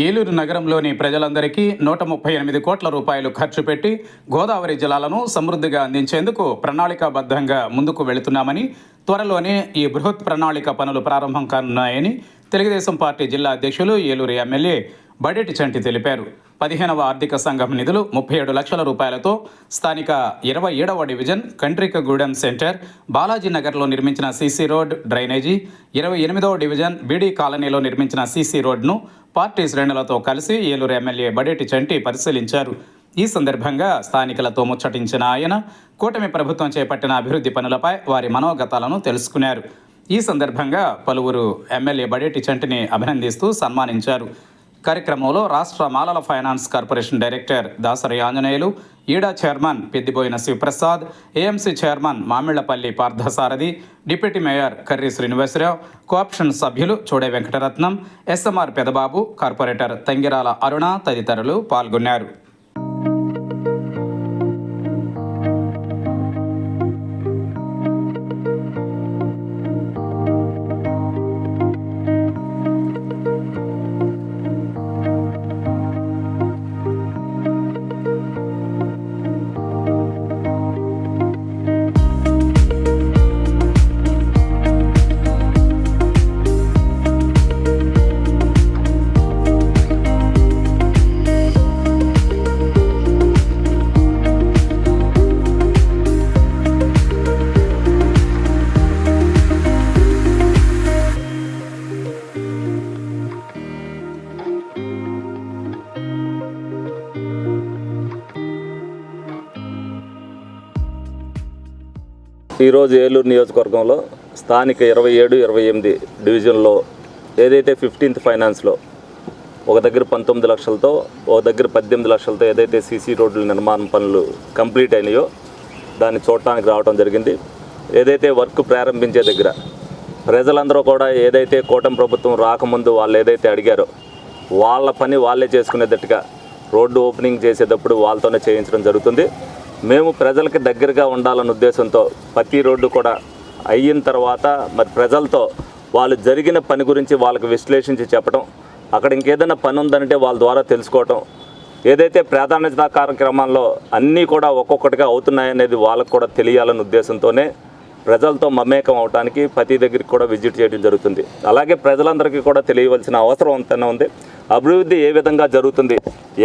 ఏలూరు నగరంలోని ప్రజలందరికీ 138 కోట్ల రూపాయలు ఖర్చు పెట్టి గోదావరి జలాలను సమృద్ధిగా అందించేందుకు ప్రణాళికాబద్ధంగా ముందుకు వెళుతున్నామని, త్వరలోనే ఈ బృహత్ ప్రణాళిక పనులు ప్రారంభం కానున్నాయని తెలుగుదేశం పార్టీ జిల్లా అధ్యక్షులు, ఏలూరు ఎమ్మెల్యే బడేటి చంటి తెలిపారు. 15వ ఆర్థిక సంఘం నిధులు 37 లక్షల రూపాయలతో స్థానిక 27వ డివిజన్ కంట్రికగూడెం సెంటర్, బాలాజీ నగర్లో నిర్మించిన సీసీ రోడ్, డ్రైనేజీ, 28వ డివిజన్ బీడీ కాలనీలో నిర్మించిన సీసీ రోడ్ను పార్టీ శ్రేణులతో కలిసి ఏలూరు ఎమ్మెల్యే బడేటి చంటి పరిశీలించారు. ఈ సందర్భంగా స్థానికులతో ముచ్చటించిన ఆయన కూటమి ప్రభుత్వం చేపట్టిన అభివృద్ధి పనులపై వారి మనోగతాలను తెలుసుకున్నారు. ఈ సందర్భంగా పలువురు ఎమ్మెల్యే బడేటి చంటిని అభినందిస్తూ సన్మానించారు. కార్యక్రమంలో రాష్ట్ర మాలల finance corporation director Dasari Anjaneyulu, ఈడా chairman Peddiboina Sivaprasad, AMC chairman Mamillapalli Parthasarathi, deputy mayor Karri Srinivasarao, cooption సభ్యులు చూడే వెంకటరత్నం, ఎస్ఎంఆర్ పెదబాబు, కార్పొరేటర్ తంగిరాల అరుణ తదితరులు పాల్గొన్నారు. ఈరోజు ఏలూరు నియోజకవర్గంలో స్థానిక 27, 28 డివిజన్లో ఏదైతే 15th ఫైనాన్స్లో ఒక దగ్గర 19 లక్షలతో, ఒక దగ్గర 18 లక్షలతో ఏదైతే సీసీ రోడ్ల నిర్మాణ పనులు కంప్లీట్ అయినాయో దాన్ని చూడటానికి రావడం జరిగింది. ఏదైతే వర్క్ ప్రారంభించే దగ్గర ప్రజలందరూ కూడా ఏదైతే కూటమి ప్రభుత్వం రాకముందు వాళ్ళు ఏదైతే అడిగారో వాళ్ళ పని వాళ్ళే చేసుకునేటట్టుగా రోడ్డు ఓపెనింగ్ చేసేటప్పుడు వాళ్ళతోనే చేయించడం జరుగుతుంది. మేము ప్రజలకి దగ్గరగా ఉండాలన్న ఉద్దేశంతో ప్రతి రోడ్డు కూడా అయిన తర్వాత మరి ప్రజలతో వాళ్ళు జరిగిన పని గురించి వాళ్ళకి విశ్లేషించి చెప్పడం, అక్కడ ఇంకేదైనా పని ఉందంటే వాళ్ళ ద్వారా తెలుసుకోవటం, ఏదైతే ప్రాధాన్యత కార్యక్రమాల్లో అన్నీ కూడా ఒక్కొక్కటిగా అవుతున్నాయనేది వాళ్ళకు కూడా తెలియాలన్న ఉద్దేశంతోనే ప్రజలతో మమేకం అవడానికి ప్రతి దగ్గరికి కూడా విజిట్ చేయడం జరుగుతుంది. అలాగే ప్రజలందరికీ కూడా తెలియవలసిన అవసరం అంతనే ఉంది. అభివృద్ధి ఏ విధంగా జరుగుతుంది,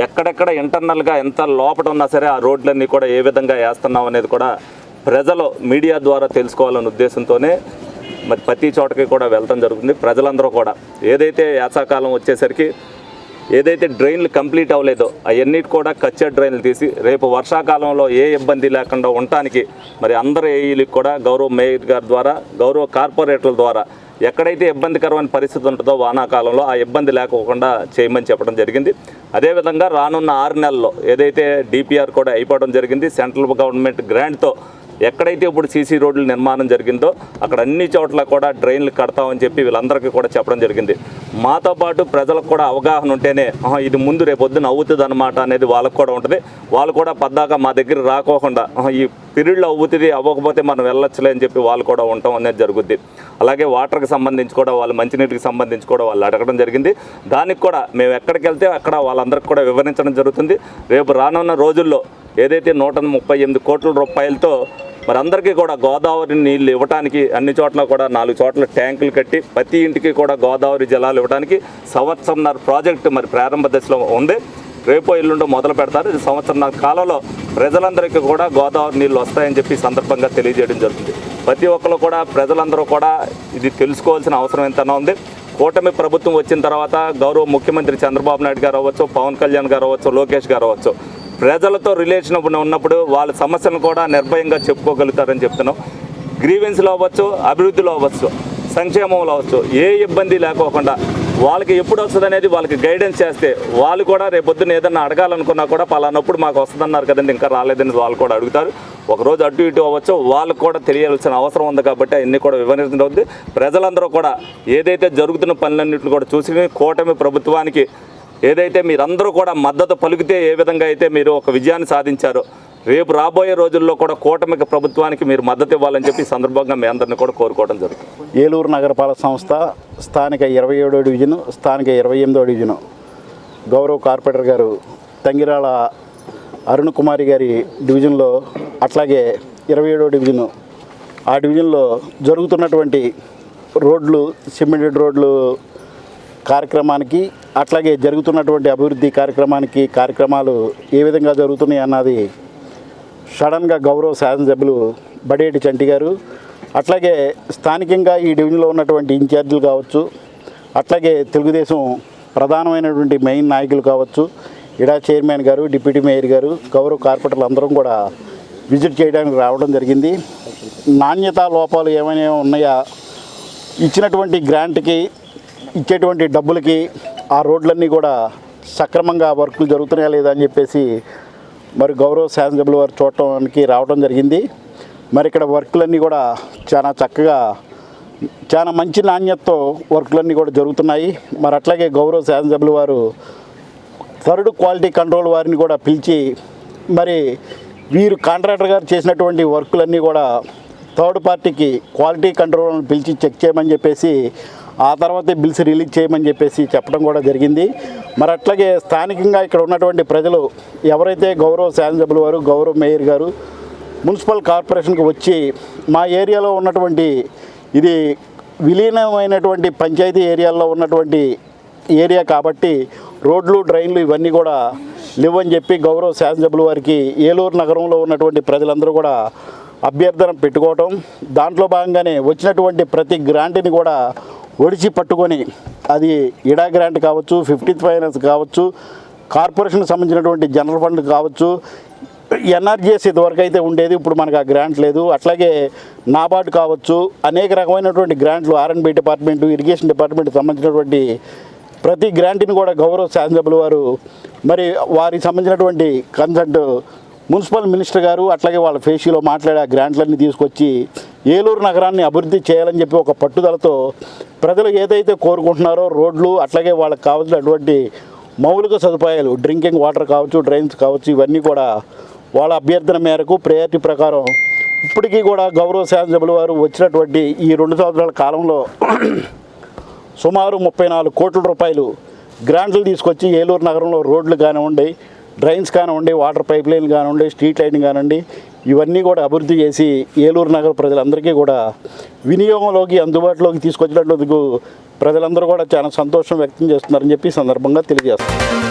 ఎక్కడెక్కడ ఇంటర్నల్గా ఎంత లోపట ఉన్నా సరే ఆ రోడ్లన్నీ కూడా ఏ విధంగా వేస్తున్నాం అనేది కూడా ప్రజలు మీడియా ద్వారా తెలుసుకోవాలన్న ఉద్దేశంతోనే మరి ప్రతి చోటకి కూడా వెళ్ళడం జరుగుతుంది. ప్రజలందరూ కూడా ఏదైతే యాసకాలం వచ్చేసరికి ఏదైతే డ్రైన్లు కంప్లీట్ అవ్వలేదో అవన్నీ కూడా కచ్చా డ్రైన్లు తీసి రేపు వర్షాకాలంలో ఏ ఇబ్బంది లేకుండా ఉండటానికి మరి అందరు ఏఈలకు కూడా గౌరవ మేయర్ గారి ద్వారా, గౌరవ కార్పొరేటర్ల ద్వారా ఎక్కడైతే ఇబ్బందికరమైన పరిస్థితి ఉంటుందో వానాకాలంలో ఆ ఇబ్బంది లేకోకుండా చేయమని చెప్పడం జరిగింది. అదేవిధంగా రానున్న 6 నెలల్లో ఏదైతే డిపిఆర్ కూడా అయిపోవడం జరిగింది, సెంట్రల్ గవర్నమెంట్ గ్రాంట్తో ఎక్కడైతే ఇప్పుడు సీసీ రోడ్ల నిర్మాణం జరిగిందో అక్కడ అన్ని చోట్ల కూడా డ్రైన్లు కడతామని చెప్పి వీళ్ళందరికీ కూడా చెప్పడం జరిగింది. మాతో పాటు ప్రజలకు కూడా అవగాహన ఉంటేనే ఇది ముందు రేపొద్దున అవుతుంది అన్నమాట అనేది వాళ్ళకు కూడా ఉంటుంది. వాళ్ళు కూడా పద్దాక మా దగ్గర రాకోకుండా ఈ పీరియడ్లో అవుతుంది, అవ్వకపోతే మనం వెళ్ళొచ్చులే అని చెప్పి వాళ్ళు కూడా ఉండటం అనేది జరుగుద్ది. అలాగే వాటర్కి సంబంధించి కూడా వాళ్ళు మంచినీటికి సంబంధించి కూడా వాళ్ళు అడగడం జరిగింది. దానికి కూడా మేము ఎక్కడికి వెళ్తే అక్కడ వాళ్ళందరికీ కూడా వివరించడం జరుగుతుంది. రేపు రానున్న రోజుల్లో ఏదైతే 138 కోట్ల రూపాయలతో మరి అందరికీ కూడా గోదావరి నీళ్ళు ఇవ్వడానికి అన్ని చోట్ల కూడా 4 చోట్ల ట్యాంకులు కట్టి ప్రతి ఇంటికి కూడా గోదావరి జలాలు ఇవ్వడానికి సంవత్సరంన్నర ప్రాజెక్టు మరి ప్రారంభ దశలో ఉంది. రేపో ఎల్లుండో మొదలు పెడతారు. ఇది సంవత్సరంన్నర కాలంలో ప్రజలందరికీ కూడా గోదావరి నీళ్ళు వస్తాయని చెప్పి సందర్భంగా తెలియజేయడం జరుగుతుంది. ప్రతి ఒక్కరు కూడా ప్రజలందరూ కూడా ఇది తెలుసుకోవాల్సిన అవసరం ఎంతైనా ఉంది. కూటమి ప్రభుత్వం వచ్చిన తర్వాత గౌరవ ముఖ్యమంత్రి చంద్రబాబు నాయుడు గారు అవ్వచ్చు, పవన్ కళ్యాణ్ గారు అవ్వచ్చు, లోకేష్ గారు అవ్వచ్చు, ప్రజలతో రిలేషన్ ఉన్నప్పుడు వాళ్ళ సమస్యలను కూడా నిర్భయంగా చెప్పుకోగలుగుతారని చెప్తున్నాం. గ్రీవెన్స్లో అవ్వచ్చు, అభివృద్ధిలో అవ్వచ్చు, సంక్షేమంలో అవ్వచ్చు, ఏ ఇబ్బంది లేకోకుండా వాళ్ళకి ఎప్పుడు వస్తుంది అనేది వాళ్ళకి గైడెన్స్ చేస్తే వాళ్ళు కూడా రేపొద్దున ఏదన్నా అడగాలనుకున్నా కూడా పలానప్పుడు మాకు వస్తుందన్నారు కదండి ఇంకా రాలేదని వాళ్ళు కూడా అడుగుతారు. ఒకరోజు అటు ఇటు అవ్వచ్చు, వాళ్ళకు కూడా తెలియాల్సిన అవసరం ఉంది కాబట్టి అన్నీ కూడా వివరించడం అవుతుంది. ప్రజలందరూ కూడా ఏదైతే జరుగుతున్న పనులన్నింటిని కూడా చూసి కూటమి ప్రభుత్వానికి ఏదైతే మీరందరూ కూడా మద్దతు పలికితే ఏ విధంగా అయితే మీరు ఒక విజయాన్ని సాధించారో రేపు రాబోయే రోజుల్లో కూడా కూటమికి ప్రభుత్వానికి మీరు మద్దతు ఇవ్వాలని చెప్పి ఈ సందర్భంగా మీ అందరినీ కూడా కోరుకోవడం జరుగుతుంది. ఏలూరు నగరపాలక సంస్థ స్థానిక 27వ డివిజను, స్థానిక 28వ డివిజను గౌరవ కార్పొరేటర్ గారు తంగిరాల అరుణ్ కుమారి గారి డివిజన్లో, అట్లాగే 27వ డివిజను ఆ డివిజన్లో జరుగుతున్నటువంటి రోడ్లు, సిమెంటెడ్ రోడ్లు కార్యక్రమానికి, అట్లాగే జరుగుతున్నటువంటి అభివృద్ధి కార్యక్రమాలు ఏ విధంగా జరుగుతున్నాయి అన్నది సడన్గా గౌరవ శాసనసభ్యులు బడేటి చంటి గారు, అట్లాగే స్థానికంగా ఈ డివిజన్లో ఉన్నటువంటి ఇన్ఛార్జీలు కావచ్చు, అట్లాగే తెలుగుదేశం ప్రధానమైనటువంటి మెయిన్ నాయకులు కావచ్చు, ఇడా చైర్మన్ గారు, డిప్యూటీ మేయర్ గారు, గౌరవ కార్పొరేటర్లు అందరం కూడా విజిట్ చేయడానికి రావడం జరిగింది. నాణ్యతా లోపాలు ఏమైనా ఉన్నాయా, ఇచ్చినటువంటి గ్రాంట్కి ఇచ్చేటువంటి డబ్బులకి ఆ రోడ్లన్నీ కూడా సక్రమంగా వర్కులు జరుగుతున్నాయా లేదా అని చెప్పేసి మరి గౌరవ శాసనసభ్యుల వారు చూడటానికి రావడం జరిగింది. మరి ఇక్కడ వర్కులన్నీ కూడా చాలా చక్కగా, చాలా మంచి నాణ్యతతో వర్కులన్నీ కూడా జరుగుతున్నాయి. మరి అట్లాగే గౌరవ శాసనసభ్యుల వారు థర్డ్ క్వాలిటీ కంట్రోల్ వారిని కూడా పిలిచి మరి వీరు కాంట్రాక్టర్ గారు చేసినటువంటి వర్కులన్నీ కూడా థర్డ్ పార్టీకి క్వాలిటీ కంట్రోల్ని పిలిచి చెక్ చేయమని చెప్పేసి ఆ తర్వాతే బిల్స్ రిలీజ్ చేయమని చెప్పేసి చెప్పడం కూడా జరిగింది. మరి అట్లాగే స్థానికంగా ఇక్కడ ఉన్నటువంటి ప్రజలు ఎవరైతే గౌరవ శాసనసభ్యుల వారు, గౌరవ మేయర్ గారు మున్సిపల్ కార్పొరేషన్కి వచ్చి మా ఏరియాలో ఉన్నటువంటి ఇది విలీనమైనటువంటి పంచాయతీ ఏరియాల్లో ఉన్నటువంటి ఏరియా కాబట్టి రోడ్లు, డ్రైన్లు ఇవన్నీ కూడా లేవని చెప్పి గౌరవ శాసనసభ్యుల వారికి ఏలూరు నగరంలో ఉన్నటువంటి ప్రజలందరూ కూడా అభ్యర్థన పెట్టుకోవటం, దాంట్లో భాగంగానే వచ్చినటువంటి ప్రతి గ్రాంట్ని కూడా ఒడిచి పట్టుకొని, అది ఇడా గ్రాంట్ కావచ్చు, 15th ఫైనాన్స్ కావచ్చు, కార్పొరేషన్కి సంబంధించినటువంటి జనరల్ ఫండ్ కావచ్చు, ఎన్ఆర్జీఎస్ ఇదివరకు అయితే ఉండేది, ఇప్పుడు మనకు ఆ గ్రాంట్ లేదు, అట్లాగే నాబార్డు కావచ్చు, అనేక రకమైనటువంటి గ్రాంట్లు ఆర్ఎండ్బి డిపార్ట్మెంటు, ఇరిగేషన్ డిపార్ట్మెంట్కి సంబంధించినటువంటి ప్రతి గ్రాంట్ని కూడా గౌరవ శాసనసభ్యుల వారు మరి వారికి సంబంధించినటువంటి కన్సల్ట్ మున్సిపల్ మినిస్టర్ గారు అట్లాగే వాళ్ళ ఫేషియలో మాట్లాడే ఆ గ్రాంట్లన్నీ తీసుకొచ్చి ఏలూరు నగరాన్ని అభివృద్ధి చేయాలని చెప్పి ఒక పట్టుదలతో ప్రజలు ఏదైతే కోరుకుంటున్నారో రోడ్లు, అట్లాగే వాళ్ళకి కావాల్సినటువంటి మౌలిక సదుపాయాలు, డ్రింకింగ్ వాటర్ కావచ్చు, డ్రైన్స్ కావచ్చు, ఇవన్నీ కూడా వాళ్ళ అభ్యర్థన మేరకు ప్రయారిటీ ప్రకారం ఇప్పటికీ కూడా గౌరవ శాసనసభ్యుల వారు వచ్చినటువంటి ఈ 2 సంవత్సరాల కాలంలో సుమారు 34 కోట్ల రూపాయలు గ్రాంట్లు తీసుకొచ్చి ఏలూరు నగరంలో రోడ్లు కానివ్వండి, డ్రైన్స్ కానివ్వండి, వాటర్ పైప్ లైన్ కానివ్వండి, స్ట్రీట్ లైటింగ్ కానివ్వండి, ఇవన్నీ కూడా అభివృద్ధి చేసి ఏలూరు నగర ప్రజలందరికీ కూడా వినియోగంలోకి, అందుబాటులోకి తీసుకొచ్చినట్టు ప్రజలందరూ కూడా చాలా సంతోషం వ్యక్తం చేస్తున్నారని చెప్పి సందర్భంగా తెలియజేస్తున్నారు.